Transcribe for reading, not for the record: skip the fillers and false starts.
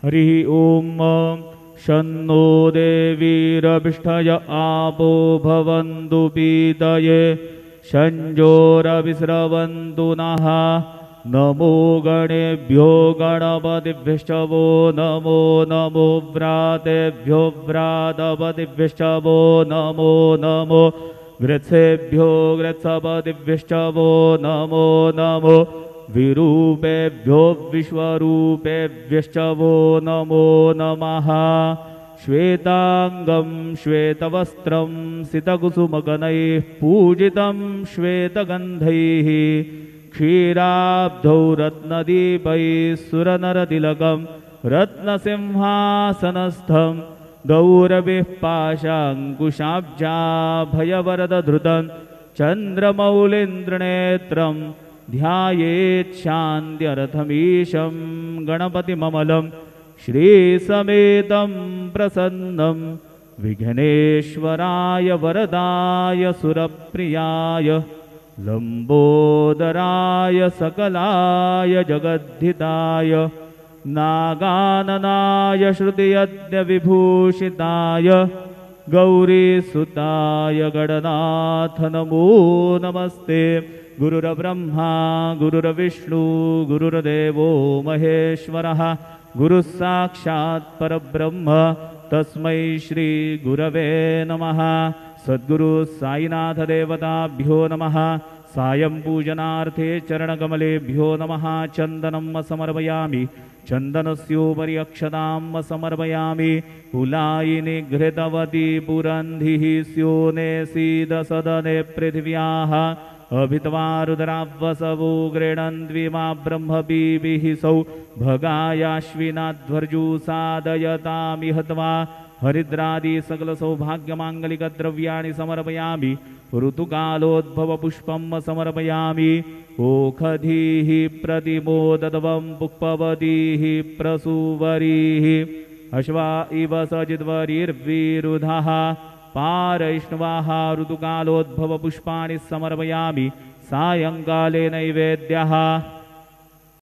हरिः ॐ शन्नो देवीरभिष्ठय आपो भवन्तु पीतये शञ्जोरविस्रवन्तु नः नमो गणेभ्यो गणपतिभ्यश्च वो नमो नमो व्रातेभ्यो व्रातपतिभ्यश्च वो नमो नमो वृत्सेभ्यो वृत्सपतिभ्यश्च वो नमो नमो विरूपेभ्यो विश्वरूपेभ्यश्च वो नमो नमः श्वेतांगं श्वेतवस्त्रं सितकुसुमगणैः पूजितं श्वेतगन्धैः क्षीराब्धौ रत्नदीपैः सुरनरतिलकं रत्नसिंहासनस्थं गौरविः पाशाङ्कुशाब्जाभयवरदधृतं चन्द्रमौलीन्द्रनेत्रं ध्यायेत् शान्त्यर्थमीशं गणपतिममलं श्रीसमेतं प्रसन्नं विघ्नेश्वराय वरदाय सुरप्रियाय लंबोदराय सकलाय जगद्धिताय नागाननाय श्रुतियज्ञविभूषिताय गौरीसुताय गणनाथ नमो नमस्ते। गुरुर्ब्रह्मा गुरुर्विष्णु गुरुर्देवो महेश्वरः गुरुः साक्षात् परब्रह्म तस्मै श्री गुरवे नमः। सद्गुरु साईनाथ देवताभ्यो नमः। सायं पूजनार्थे चरणकमलेभ्यो नमः। चन्दनं समर्पयामि चन्दनस्योपरि अक्षतां समर्पयामि। कुलायिनी घृतवती पुरन्धिः स्योने सीदसदने पृथिव्याः अभित्वा रुद्रावसवो गृह्णन्त्विमा ब्रह्मपीभिः सौ भगायाश्विनाध्वर्जु सादयतामि हत्वा हरिद्रादि सकल सौभाग्यमाङ्गलिकद्रव्याणि समर्पयामि। ऋतुकालोद्भवपुष्पं समर्पयामि। ओखधीः प्रतिमोदतवं पुष्पवतीः प्रसूवरीः अश्वा इव सजिद्वरीर्विरुधः पारैष्णवाः ऋतुकालोद्भवपुष्पाणि समर्पयामि। सायङ्काले नैवेद्यः